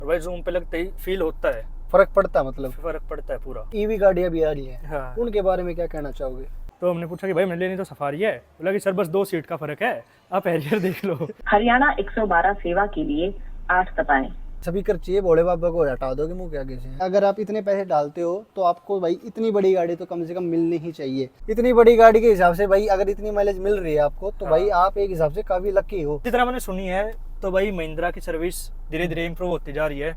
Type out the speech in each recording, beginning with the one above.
और भाई जूम पे लगते ही फील होता है, फर्क पड़ता है, मतलब फर्क पड़ता है पूरा। ईवी गाड़ियां भी आ रही हैं, हाँ। उनके बारे में क्या कहना चाहोगे? तो हमने पूछा कि भाई मैंने लेनी तो सफारी है, बोला कि सर बस 2 सीट का फर्क है, आप हैरियर देख लो। हरियाणा 112 सेवा के लिए 8 दबाएं। सभी कर चाहिए भोले बाबा को हटा दोगे मुंह के आगे से। अगर आप इतने पैसे डालते हो तो आपको भाई इतनी बड़ी गाड़ी तो कम से कम मिलनी ही चाहिए। इतनी बड़ी गाड़ी के हिसाब से भाई अगर इतनी माइलेज मिल रही है आपको तो भाई आप एक हिसाब से काफी लकी हो। जितना मैंने सुनी है तो भाई महिंद्रा की सर्विस धीरे धीरे इम्प्रूव होती जा रही है।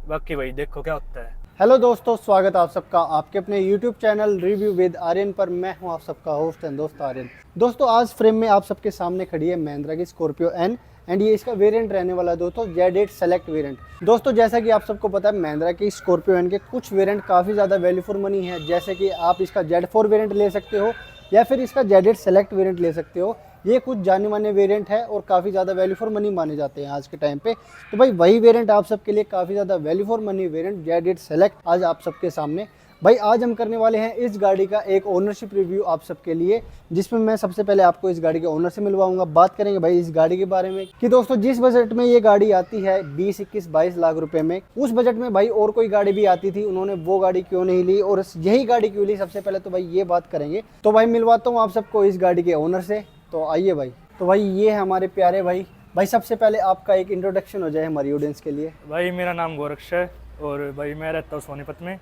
बाकी भाई देखो क्या होता है। हेलो दोस्तों, स्वागत आप सबका आपके अपने YouTube channel review with Aryan पर। मैं हूं आप सबका होस्ट एंड दोस्त आर्यन। दोस्तों आज फ्रेम में आप सबके सामने खड़ी है महिंद्रा की स्कॉर्पियो एन एंड ये इसका वेरिएंट रहने वाला है दोस्तों Z8 सेलेक्ट वेरिएंट। दोस्तों जैसा कि आप सबको पता है महिंद्रा की स्कॉर्पियो एन के कुछ वेरिएंट काफ़ी ज़्यादा वैल्यू फॉर मनी है, जैसे कि आप इसका Z4 वेरिएंट ले सकते हो या फिर इसका Z8 सेलेक्ट वेरिएंट ले सकते हो। ये कुछ जाने माने वेरिएंट है और काफ़ी ज़्यादा वैल्यू फॉर मनी माने जाते हैं आज के टाइम पे। तो भाई वही वेरिएंट आप सबके लिए काफ़ी ज़्यादा value for money variant Z8 select आज आप सबके सामने। भाई आज हम करने वाले हैं इस गाड़ी का एक ओनरशिप रिव्यू आप सबके लिए, जिसमें मैं सबसे पहले आपको इस गाड़ी के ओनर से मिलवाऊंगा। बात करेंगे भाई इस गाड़ी के बारे में कि दोस्तों जिस बजट में ये गाड़ी आती है 20, 21, 22 लाख रुपए में, उस बजट में भाई और कोई गाड़ी भी आती थी, उन्होंने वो गाड़ी क्यों नहीं ली और यही गाड़ी क्यों ली, सबसे पहले तो भाई ये बात करेंगे। तो भाई मिलवाता हूँ आप सबको इस गाड़ी के ओनर से। तो आइए भाई। तो भाई ये है हमारे प्यारे भाई सबसे पहले आपका एक इंट्रोडक्शन हो जाए हमारी ऑडियंस के लिए। भाई मेरा नाम गोरक्ष है और भाई मैं रहता हूँ सोनीपत में,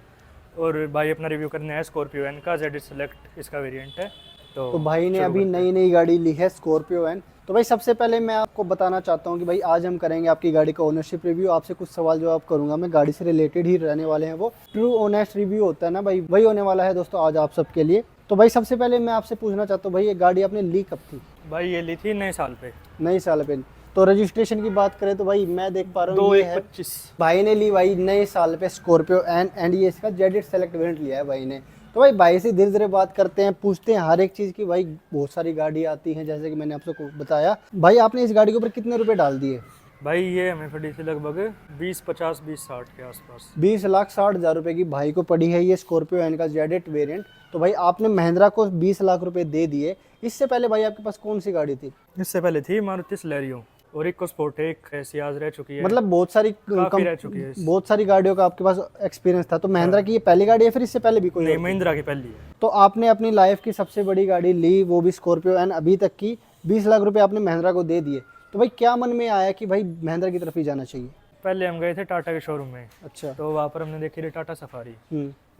और भाई अपना रिव्यू करने आया स्कॉर्पियो एन का Z8 सेलेक्ट इसका वेरिएंट है। तो भाई ने अभी नई गाड़ी ली है स्कॉर्पियो एन। तो भाई सबसे पहले मैं आपको बताना चाहता हूँ कि भाई आज हम करेंगे आपकी गाड़ी का ओनरशिप रिव्यू। आपसे कुछ सवाल जवाब करूंगा मैं, गाड़ी से रिलेटेड ही रहने वाले हैं, वो ट्रू ऑनेस्ट रिव्यू होता है ना भाई, वही होने वाला है दोस्तों आज आप सबके लिए। तो भाई सबसे पहले मैं आपसे पूछना चाहता हूँ भाई ये गाड़ी आपने ली कब थी? भाई ये ली थी नए साल पे। नए साल पे। तो रजिस्ट्रेशन की बात करें तो भाई मैं देख पा रहा हूँ 2125 भाई ने ली भाई नए साल पे स्कॉर्पियो एंड ये इसका Z8 सेलेक्ट वेरिएंट लिया है भाई ने। तो भाई से धीरे धीरे बात करते हैं, पूछते हैं हर एक चीज़ की। भाई बहुत सारी गाड़ी आती हैं जैसे कि मैंने आपको बताया। भाई आपने इस गाड़ी के ऊपर कितने रुपए डाल दिए? भाई ये हमें पड़ी थी लगभग 20-50, 20-60 के आसपास। 20,60,000 रुपए की भाई को पड़ी है ये स्कॉर्पियो एन का Z8 वेरिएंट। तो भाई आपने महिंद्रा को 20 लाख रुपए दे दिए। इससे पहले भाई आपके पास कौन सी गाड़ी थी? इससे पहले थी मारुति सिलेरियो और इको स्पोर्ट, एक सियाज रह चुकी है, मतलब बहुत सारी रह चुकी है। बहुत सारी गाड़ियों का आपके पास एक्सपीरियंस था। तो महिंद्रा की ये पहली गाड़ी है फिर इससे पहले भी कोई? नहीं, महिंद्रा की पहली है। तो आपने अपनी लाइफ की सबसे बड़ी गाड़ी ली, वो भी स्कॉर्पियो एन अभी तक की। 20 लाख रुपए आपने महिंद्रा को दे दिए। तो भाई क्या मन में आया कि भाई महिंद्रा की तरफ ही जाना चाहिए? पहले हम गए थे टाटा के शोरूम में। अच्छा। तो वहाँ पर हमने देखी थी टाटा सफारी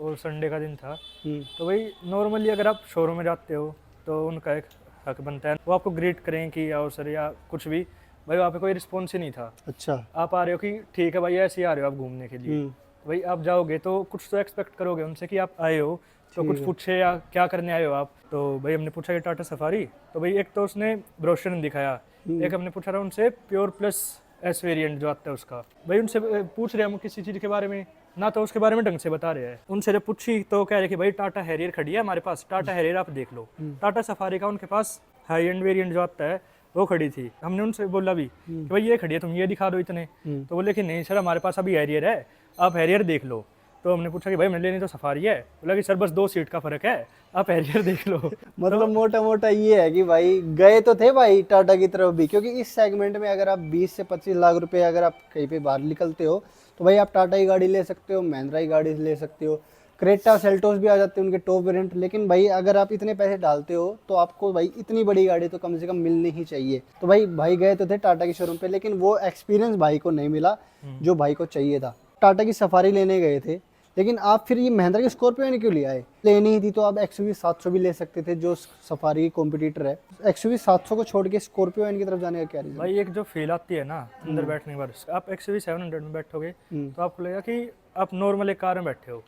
और संडे का दिन था। हम्म। तो भाई नॉर्मली अगर आप शोरूम में जाते हो तो उनका एक हक बनता है, वो आपको ग्रीट करें कि आओ सर या कुछ भी। भाई वहाँ पे कोई रिस्पॉन्स ही नहीं था। अच्छा। आप आ रहे हो कि ठीक है भाई ऐसे ही आ रहे हो आप घूमने के लिए, भाई आप जाओगे तो कुछ तो एक्सपेक्ट करोगे उनसे कि आप आए हो तो कुछ पूछे या क्या करने आए हो आप। तो भाई हमने पूछा कि टाटा सफारी, तो भाई एक तो उसने ब्रोशर नहीं दिखाया, एक हमने पूछा था उनसे प्योर प्लस एस वेरिएंट जो आता है उसका। भाई उनसे पूछ रहे हम किसी चीज़ के बारे में ना, तो उसके बारे में ढंग से बता रहे हैं। उनसे जब पूछी तो कह रहे कि भाई टाटा हैरियर खड़ी है हमारे पास, टाटा हैरियर आप देख लो। टाटा सफारी का उनके पास हाई एंड वेरिएंट जो आता है वो खड़ी थी। हमने उनसे बोला भी कि भाई ये खड़ी है तुम ये दिखा दो इतने। तो बोले कि नहीं सर हमारे पास अभी हैरियर है, आप हैरियर देख लो। तो हमने पूछा कि भाई मैंने लेनी तो सफारी है, बोला कि सर बस 2 सीट का फर्क है, आप हैरियर देख लो। मतलब मोटा मोटा ये है कि भाई गए तो थे भाई टाटा की तरफ भी, क्योंकि इस सेगमेंट में अगर आप 20 से 25 लाख रुपए अगर आप कहीं पे बाहर निकलते हो तो भाई आप टाटा की गाड़ी ले सकते हो, महिंद्रा की गाड़ी ले सकते हो, क्रेटा सेल्टोस भी आ जाते हैं उनके टॉप वेरिएंट। लेकिन भाई अगर आप इतने पैसे डालते हो तो आपको भाई इतनी बड़ी गाड़ी तो कम से कम मिलनी ही चाहिए। तो भाई गए तो थे टाटा के शोरूम पे, लेकिन वो एक्सपीरियंस भाई को नहीं मिला जो भाई को चाहिए था। टाटा की सफारी लेने गए थे, लेकिन आप फिर ये महिंद्रा की स्कॉर्पियो एन क्यों ले आए? लेनी ही थी तो आप XUV 700 भी ले सकते थे जो सफारी की कॉम्पिटिटर है। XUV 700 को छोड़ के स्कॉर्पियो एन की तरफ जाने का क्या रीजन? भाई एक जो फील आती है ना अंदर बैठने के बाद, आप XUV 700 में बैठोगे तो आपको लगेगा कि आप नॉर्मल एक कार में बैठे हो।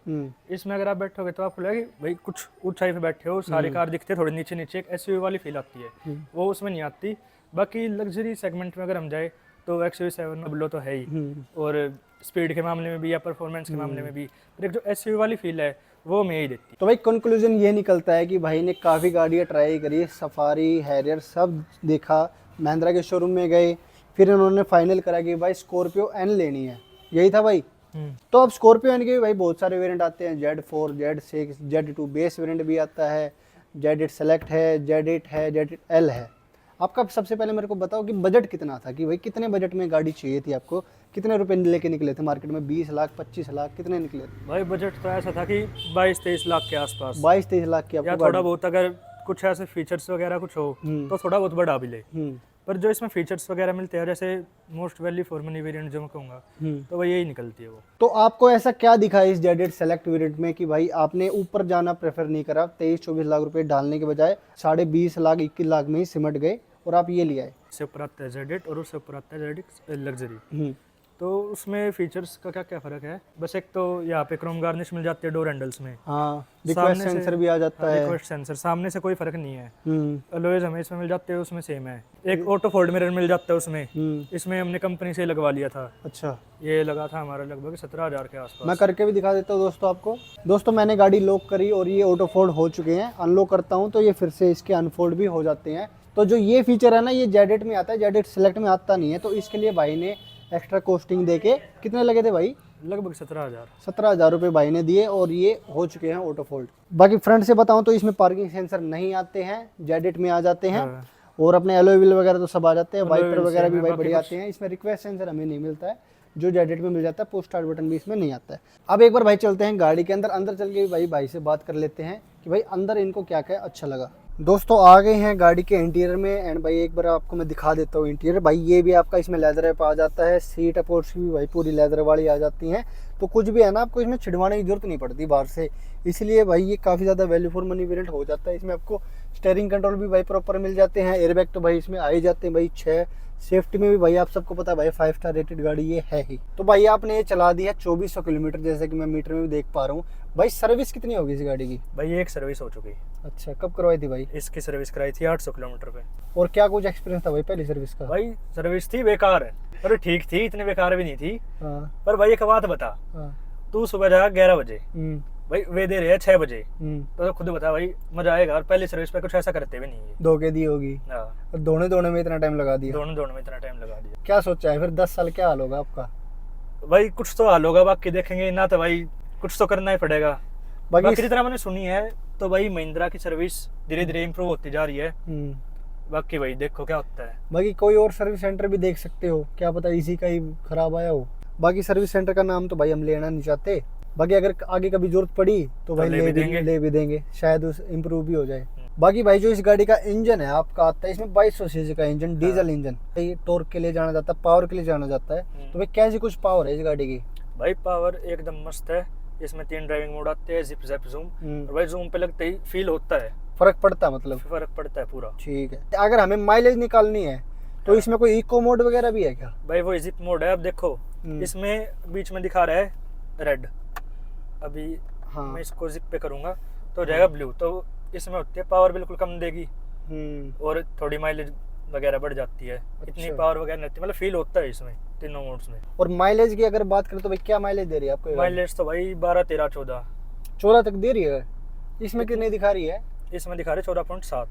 इसमें अगर आप बैठोगे तो आपको लगेगा कि भाई कुछ ऊंचाई पे बैठे हो, सारी कार दिखते हैं, थोड़े नीचे नीचे एक SUV वाली फील आती है, वो उसमें नहीं आती। बाकी लग्जरी सेगमेंट में अगर हम जाए तो XUV 700 तो है ही, और स्पीड के मामले में भी या परफॉर्मेंस के मामले में भी, पर एक जो SUV वाली फील है वो मैं ही देती। तो भाई कंक्लूजन ये निकलता है कि भाई ने काफ़ी गाड़ियाँ ट्राई करी, सफारी हैरियर सब देखा, महिंद्रा के शोरूम में गए, फिर उन्होंने फाइनल करा कि भाई स्कॉर्पियो एन लेनी है। यही था भाई। तो अब स्कॉर्पियो एन के भी भाई बहुत सारे वेरिएंट आते हैं, Z4, Z6, Z2 base variant भी आता है, Z8 सेलेक्ट है, Z8 है, Z8L है। आपका सबसे पहले मेरे को बताओ कि बजट कितना था, कि भाई कितने बजट में गाड़ी चाहिए थी आपको, कितने रुपए लेके निकले थे मार्केट में, 20 लाख 25 लाख कितने निकले थे? भाई बजट तो ऐसा था कि 22-23 लाख के आसपास, 22-23 लाख की या आपको थोड़ा बहुत अगर कुछ ऐसे फीचर्स वगैरह कुछ हो तो थोड़ा बहुत बढ़ा भी ले। पर जो इसमें फीचर्स वगैरह मिलते हैं, जैसे most value for money variant जो मैं कहूँगा, तो वही यही निकलती है वो। तो आपको ऐसा क्या दिखा इस जेड सेलेक्ट वेरिएंट में कि भाई आपने ऊपर जाना प्रेफर नहीं करा, 23-24 लाख रुपए डालने के बजाय 20.5 लाख 21 लाख में ही सिमट गए और आप ये ले आए? इससे ऊपर आता है Z8 और उससे ऊपर आता है ZX लग्जरी। तो उसमें फीचर्स का क्या क्या फ़र्क है? बस एक तो यहाँ पे क्रोम गार्निश मिल जाती है डोर हैंडल्स में, हाँ, रिक्वेस्ट सेंसर भी आ जाता है, रिक्वेस्ट सेंसर, सामने से कोई फ़र्क नहीं है। अलॉयज हमें इसमें मिल जाते हैं, उसमें सेम है। एक ऑटो फोल्ड मिरर मिल जाता है उसमें, इसमें हमने कंपनी से लगवा लिया था। अच्छा, ये लगा था हमारा लगभग 17,000 के आसपास। मैं करके भी दिखा देता हूँ दोस्तों आपको। दोस्तों मैंने गाड़ी लॉक करी और ये ऑटो फोल्ड हो चुके हैं, अनलॉक करता हूँ तो ये फिर से इसके अनफोल्ड भी हो जाते हैं। तो जो ये फीचर है ना, ये जेड में आता है, जेड सेलेक्ट में आता नहीं है, तो इसके लिए भाई ने एक्स्ट्रा कॉस्टिंग देके, कितने लगे थे भाई? लगभग 17,000। 17,000 रुपये भाई ने दिए और ये हो चुके हैं ऑटो फोल्ड। बाकी फ्रंट से बताऊं तो इसमें पार्किंग सेंसर नहीं आते हैं, जेड में आ जाते हैं। और अपने एलॉय व्हील वगैरह तो सब आ जाते हैं, वाइपर वगैरह भी भाई बढ़िया आते हैं। इसमें रिक्वेस्ट सेंसर हमें नहीं मिलता है, जो जेड में मिल जाता है। पुश स्टार्ट बटन भी इसमें नहीं आता है। अब एक बार भाई चलते हैं गाड़ी के अंदर, अंदर चल के भाई से बात कर लेते हैं कि भाई अंदर इनको क्या क्या अच्छा लगा। दोस्तों आ गए हैं गाड़ी के इंटीरियर में एंड भाई एक बार आपको मैं दिखा देता हूँ इंटीरियर। भाई ये भी आपका इसमें लेदर रैप आ जाता है, सीट अपॉर्ट्स भी भाई पूरी लेदर वाली आ जाती हैं, तो कुछ भी है ना आपको इसमें छिड़वाने की जरूरत नहीं पड़ती बाहर से, इसलिए भाई ये काफ़ी ज़्यादा वैल्यू फॉर मनी वेरिएंट हो जाता है। इसमें आपको स्टीयरिंग कंट्रोल भी भाई प्रॉपर मिल जाते हैं, एयरबैग तो भाई इसमें आ ही जाते हैं भाई 6। सेफ्टी में भी भाई आप सबको पता है भाई 5 स्टार रेटेड गाड़ी ये है ही। तो भाई आपने ये चला दी है 2400 किलोमीटर, जैसे कि मैं मीटर में भी देख पा रहा हूँ। भाई सर्विस कितनी होगी इस गाड़ी की? भाई ये एक सर्विस हो चुकी। अच्छा, कब करवाई थी भाई? इसकी सर्विस कराई थी 800 किलोमीटर पे। और क्या कुछ एक्सपीरियंस था भाई पहली सर्विस का? भाई सर्विस थी बेकार है, पर ठीक थी, इतनी बेकार भी नहीं थी। हाँ, पर भाई एक बात बता, हाँ, तू सुबह जा 11 बजे, भाई वे दे रहे हैं 6 बजे, तो खुद बता भाई मजा आएगा। और पहली सर्विस पे कुछ ऐसा करते भी नहीं है, धोखे दी होगी। हाँ, और दोनों में इतना टाइम लगा दिया। दोनों में इतना टाइम लगा दिया। क्या सोचा है फिर 10 साल क्या हाल होगा आपका? भाई कुछ तो हाल होगा, बाकी देखेंगे ना, तो भाई कुछ तो करना ही पड़ेगा। बाकी जितना मैंने सुनी है तो भाई महिंद्रा की सर्विस धीरे धीरे इम्प्रूव होती जा रही है। बाकी भाई देखो क्या होता है। बाकी कोई और सर्विस सेंटर भी देख सकते हो, क्या पता इसी का ही खराब आया हो। बाकी सर्विस सेंटर का नाम तो भाई हम लेना नहीं चाहते, बाकी अगर आगे कभी जरूरत पड़ी तो भाई ले भी देंगे, शायद उस इम्प्रूव भी हो जाए। बाकी भाई जो इस गाड़ी का इंजन है आपका आता है, इसमें 2200 सीसी का इंजन, डीजल इंजन, टॉर्क के लिए जाना जाता है, पावर के लिए जाना जाता है। तो भाई कैसी कुछ पावर है इस गाड़ी की? भाई पावर एकदम मस्त है। इसमें 3 ड्राइविंग मोड आते हैं, जिप जैप जूम, और भाई जूम पे लगते ही फील होता है, फर्क पड़ता है, मतलब फर्क पड़ता है पूरा। ठीक है। अगर हमें माइलेज निकालनी है तो इसमें कोई इको मोड वगैरह भी है क्या? भाई वो जिप मोड है। अब देखो इसमें बीच में दिखा रहा है रेड, अभी हाँ, मैं इसको जिप पे करूंगा तो हो जाएगा ब्लू। तो इसमें होती है पावर बिल्कुल कम देगी और थोड़ी माइलेज वगैरह बढ़ जाती है। इतनी पावर वगैरह नहीं, मतलब फील होता है इसमें तीनों मोड्स में। और माइलेज की अगर बात करें तो भाई क्या माइलेज दे रही है आपको? माइलेज तो भाई 12, 13, 14 तक दे रही है। इसमें कितनी दिखा रही है? इसमें दिखा रहे 14.7।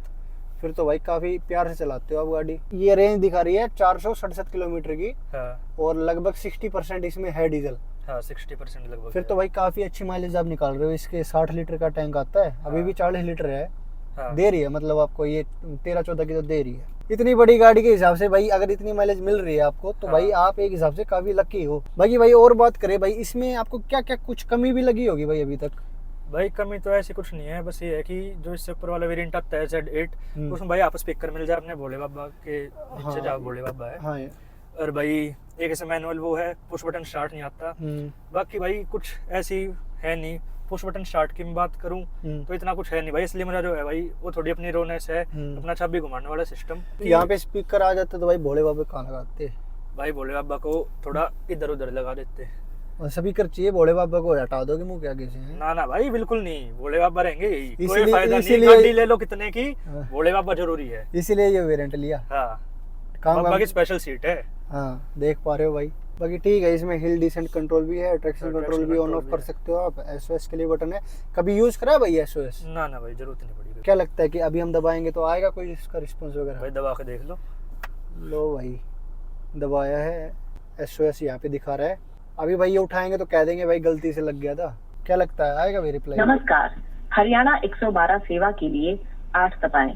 फिर तो भाई काफी प्यार से चलाते हो आप गाड़ी। ये रेंज दिखा रही है 467 किलोमीटर की, हाँ, और लगभग 60% इसमें है डीजल। हाँ, 60% लगभग। फिर तो भाई काफी अच्छी माइलेज आप निकाल रहे हो। इसके 60 लीटर का टैंक आता है, अभी भी 40 लीटर है, दे रही है, मतलब आपको ये 13-14 की तो दे रही है। इतनी बड़ी गाड़ी के हिसाब से भाई अगर इतनी माइलेज मिल रही है आपको तो भाई आप एक हिसाब से काफी लकी हो। बाकी भाई और बात करें भाई, इसमें आपको क्या क्या कुछ कमी भी लगी होगी भाई अभी तक? भाई कमी तो ऐसी कुछ नहीं है, बस ये है कि जो इससे ऊपर वाला वेरिएंट आता है Z8, उसमें भाई आपस स्पीकर मिल जाए अपने भोले बाबा के नीचे, जहाँ भोले बाबा है। हाँ, और भाई एक ऐसे मैनुअल वो है, पुश बटन स्टार्ट नहीं आता। बाकी भाई कुछ ऐसी है नहीं। पुश बटन स्टार्ट की मैं बात करूं तो इतना कुछ है नहीं भाई, इसलिए मेरा जो है भाई वो थोड़ी अपनी रोनेस है, अपना चाबी घुमाने वाला सिस्टम। यहाँ पे स्पीकर आ जाते तो भाई भोले बाबा कहाँ लगाते? भाई भोले बाबा को थोड़ा इधर उधर लगा देते। और स्पीकर चाहिए भोले बाबा को, हटा दोगे मुंह के आगे से? ना ना भाई बिल्कुल नहीं, भोले बाबा रहेंगे यही, कोई फायदा नहीं। गाड़ी ले लो कितने की, भोले बाबा जरूरी है, इसीलिए ये वेरिएंट लिया। हाँ, बाबा की स्पेशल सीट है। हाँ, देख पा रहे हो भाई। बाकी ठीक है, इसमें हिल डिसेंट कंट्रोल भी है, ट्रैक्शन कंट्रोल भी ऑन ऑफ कर सकते हो आप। एसओएस के लिए बटन है, कभी यूज करा भाई एसओएस? ना ना भाई, जरूरत नहीं पड़ी। क्या लगता है कि अभी हम दबाएंगे तो आएगा कोई इसका रिस्पांस वगैरह? भाई दबा के देख लो। लो भाई, दबाया है, एसओएस यहाँ पे दिखा रहा है। अभी भाई ये उठाएंगे तो कह देंगे भाई गलती से लग गया था। क्या लगता है आएगा भाई रिप्लाई? नमस्कार, हरियाणा 112 सेवा के लिए 8 दबाएं।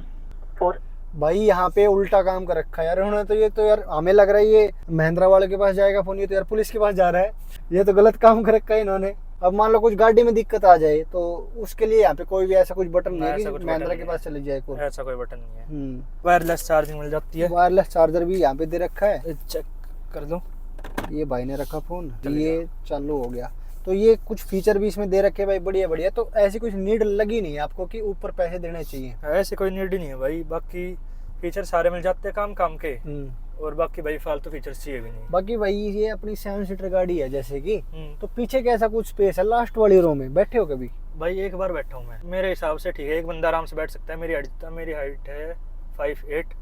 4 भाई यहाँ पे उल्टा काम कर रखा है यार उन्होंने, तो ये तो यार हमें लग रहा है ये महिंद्रा वाले के पास जाएगा फोन, ये तो यार पुलिस के पास जा रहा है। ये तो गलत काम कर रखा है इन्होंने। अब मान लो कुछ गाड़ी में दिक्कत आ जाए तो उसके लिए यहाँ पे कोई भी ऐसा कुछ बटन नहीं है ऐसा कि कुछ महिंद्रा बटन के नहीं पास चले जाए कोई। ऐसा कोई बटन नहीं है। वायरलेस चार्जिंग मिल जाती है। वायरलेस चार्जर भी यहाँ पे दे रखा है, चेक कर दो। ये भाई ने रखा फोन, चलेगा। ये चालू हो गया। तो ये कुछ फीचर भी इसमें दे रखे भाई, बढ़िया बढ़िया। तो ऐसी कुछ नीड लगी नहीं है आपको कि ऊपर पैसे देने चाहिए? ऐसे कोई नीड ही नहीं है भाई, बाकी फीचर सारे मिल जाते हैं काम काम के, और बाकी भाई फालतू फीचर्स चाहिए भी नहीं। बाकी भाई ये अपनी 7 सीटर गाड़ी है जैसे कि, हम्म। तो पीछे कैसा कुछ स्पेस है लास्ट वाली रो में? बैठे हो कभी? भाई एक बार बैठा हूँ मैं, मेरे हिसाब से ठीक है, एक बंदा आराम से बैठ सकता है। मेरी हाइट है 5'8",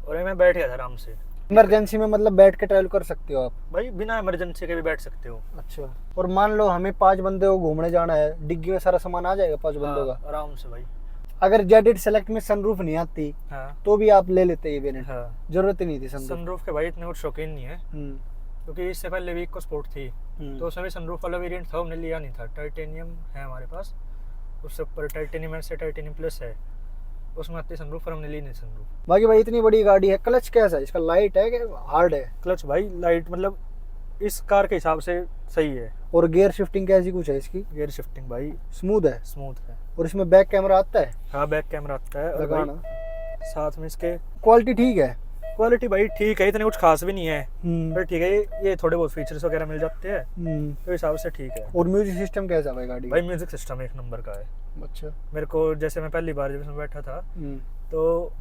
और मैं बैठ गया था आराम से। इमरजेंसी में मतलब बैठ के ट्रैवल कर सकते हो आप? भाई बिना इमरजेंसी के भी बैठ सकते हो। अच्छा। और मान लो हमें 5 बंदे को घूमने जाना है, डिग्गी में सारा सामान आ जाएगा 5 बंदों का? आराम से भाई। अगर जेड सेलेक्ट में सनरूफ नहीं आती हाँ तो भी आप ले लेते ये वेरिएंट? हाँ। जरूरत ही नहीं थी सनरूफ? सनरूफ के भाई इतने कुछ शौकीन नहीं है, क्योंकि इससे पहले भी इको स्पोर्ट थी, तो उसमें भी सनरूफ वाला वेरिएंट था, हमने लिया नहीं था। टाइटेनियम है हमारे पास, उससे ऊपर टाइटेनियम से टाइटेनियम प्लस है, उसमें आती सनरूफ, पर हमने ली नहीं सनरूफ। बाकी भाई इतनी बड़ी गाड़ी है, क्लच कैसा है इसका? लाइट है कि हार्ड है? क्लच भाई लाइट, मतलब इस कार के हिसाब से सही है। और गियर शिफ्टिंग कैसी कुछ है इसकी? गियर शिफ्टिंग भाई स्मूथ है? स्मूथ है। और इसमें बैक कैमरा आता है? हाँ बैक कैमरा आता है, और लगाना। भाई साथ में इसके क्वालिटी ठीक है? क्वालिटी भाई ठीक है, इतने कुछ खास भी नहीं है, हम्म। पर ठीक है। ये थोड़े बहुत फीचर्स वगैरह मिल जाते हैं, तो हिसाब से ठीक है। और म्यूजिक सिस्टम कैसा भाई गाड़ी? भाई म्यूजिक सिस्टम एक नंबर का है। अच्छा। मेरे को जैसे मैं पहली बार जब इसमें बैठा था तो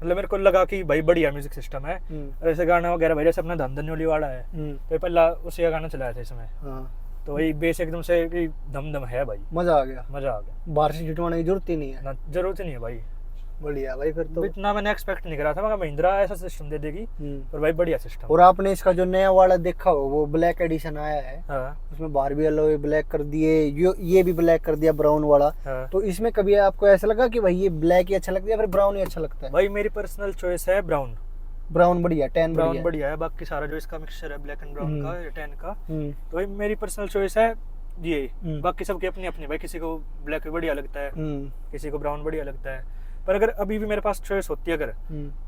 मतलब मेरे को लगा कि भाई बढ़िया म्यूजिक सिस्टम है। और ऐसे गाना वगैरह भाई जैसे अपना धन धन्योली वाला है, तो पहला उसी का गाना चलाया था इसमें, हाँ। तो वही बेस एकदम से दम दम है भाई, मजा आ गया? मजा आ गया। बाहर से जिटवाने की जरूरत ही नहीं है? ना जरूरत ही नहीं है भाई। बढ़िया भाई फिर तो। इतना मैंने एक्सपेक्ट नहीं करा था, मगर महिंद्रा ऐसा सिस्टम दे देगी, पर भाई बढ़िया सिस्टम। और आपने इसका जो नया वाला देखा हो वो ब्लैक एडिशन आया है, हाँ उसमें बाहर भी अलॉय ब्लैक कर दिए, ये भी ब्लैक कर दिया ब्राउन वाला। हाँ। तो इसमें कभी आपको ऐसा लगा कि भाई ये ब्लैक ही अच्छा लगता है या फिर ब्राउन ही अच्छा लगता है? भाई मेरी पर्सनल चॉइस है ब्राउन। ब्राउन बढ़िया, टैन ब्राउन बढ़िया है, बाकी सारा जो इसका मिक्सचर है ब्लैक एंड ब्राउन का या टैन का, बढ़िया। तो भाई मेरी पर्सनल चॉइस है ये। बाकी सबके अपनी अपनी, भाई किसी को ब्लैक भी बढ़िया लगता है, किसी को ब्राउन बढ़िया लगता है, पर अगर अभी भी मेरे पास चॉइस होती है अगर,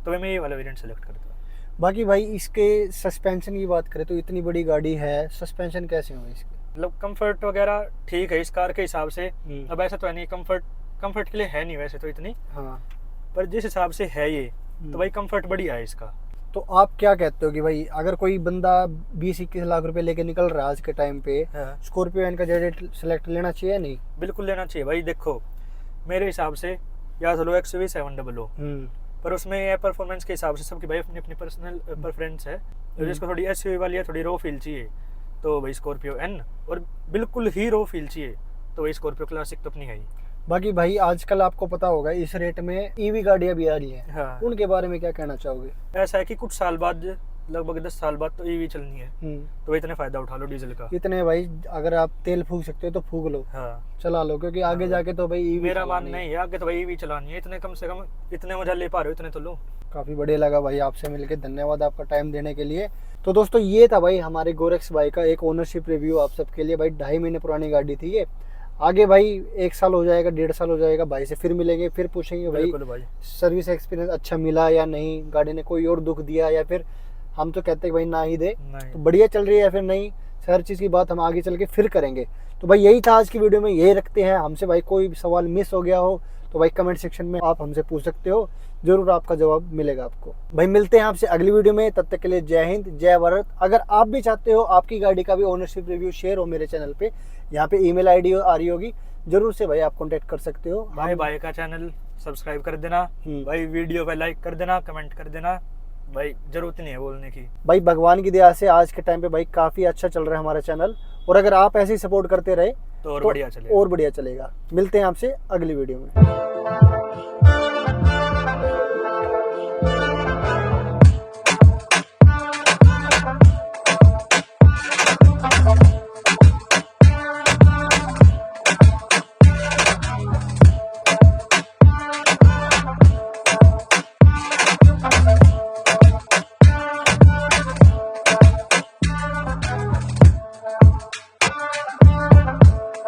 तो मैं ये वाला वेरिएंट सेलेक्ट करता। बाकी भाई इसके सस्पेंशन की बात करें तो इतनी बड़ी गाड़ी है, सस्पेंशन कैसे होंगे इसके? मतलब कंफर्ट वगैरह ठीक है इस कार के हिसाब से। अब ऐसा तो है नहीं, कंफर्ट के लिए है नहीं वैसे तो इतनी, हाँ। पर जिस हिसाब से है ये, तो भाई कंफर्ट बढ़िया है इसका। तो आप क्या कहते हो कि भाई अगर कोई बंदा 20-21 लाख रुपए लेके निकल रहा है आज के टाइम पे, हाँ। स्कॉर्पियो एन का जेड सेलेक्ट लेना चाहिए नहीं? बिल्कुल लेना चाहिए भाई। देखो मेरे हिसाब से या तो लो XUV 700, पर उसमें ये परफॉर्मेंस के हिसाब से सबकी भाई अपनी अपनी पर्सनल प्रेफरेंस है। तो जिसको थोड़ी SUV वाली है, थोड़ी रो फील चाहिए, तो भाई स्कॉर्पियो एन, और बिल्कुल ही रो फील चाहिए तो भाई स्कॉर्पियो क्लासिक तो अपनी है ही। बाकी भाई आजकल आपको पता होगा इस रेट में ईवी गाड़ियां भी आ रही हैं, हाँ। उनके बारे में क्या कहना चाहोगे? ऐसा है कि कुछ साल बाद, लगभग 10 साल बाद तो EV चलनी है, तो इतने फायदा उठा लो डीजल का। इतने भाई अगर आप तेल फूक सकते हो तो फूक लो, हाँ चला लो, क्योंकि आगे जाके तो भाई ईवी मेरा मानना है आगे तो भाई EV चलानी है। इतने कम से कम इतने मजा ले पा रहे हो इतने तो लो। काफ़ी बढ़िया लगा भाई आपसे मिलके, धन्यवाद आपका टाइम देने के लिए। तो दोस्तों ये था भाई हमारे गोरेक्स भाई का एक ओनरशिप रिव्यू आप सबके लिए। भाई 2.5 महीने पुरानी गाड़ी थी ये। आगे भाई 1 साल हो जाएगा, 1.5 साल हो जाएगा, भाई से फिर मिलेंगे, फिर पूछेंगे भाई सर्विस एक्सपीरियंस अच्छा मिला या नहीं, गाड़ी ने कोई और दुख दिया, या फिर हम तो कहते हैं भाई ना ही दे, तो बढ़िया चल रही है या फिर नहीं, हर चीज़ की बात हम आगे चल के फिर करेंगे। तो भाई यही था आज की वीडियो में, यही रखते हैं। हमसे भाई कोई सवाल मिस हो गया हो तो भाई कमेंट सेक्शन में आप हमसे पूछ सकते हो, जरूर आपका जवाब मिलेगा आपको। भाई मिलते हैं आपसे अगली वीडियो में, तब तक के लिए जय हिंद जय भारत। अगर आप भी चाहते हो आपकी गाड़ी का भी ओनरशिप रिव्यू शेयर हो मेरे चैनल पे, यहाँ पे ईमेल आईडी आ रही होगी, जरूर से भाई आप कांटेक्ट कर सकते हो। भाई का चैनल सब्सक्राइब कर देना, भाई वीडियो पे लाइक कर देना, कमेंट कर देना, भाई जरूरत नहीं है बोलने की। भाई भगवान की दया से आज के टाइम पे भाई काफ़ी अच्छा चल रहा है हमारा चैनल, और अगर आप ऐसे ही सपोर्ट करते रहे तो और बढ़िया चलेगा। और बढ़िया चलेगा। मिलते हैं आपसे अगली वीडियो में।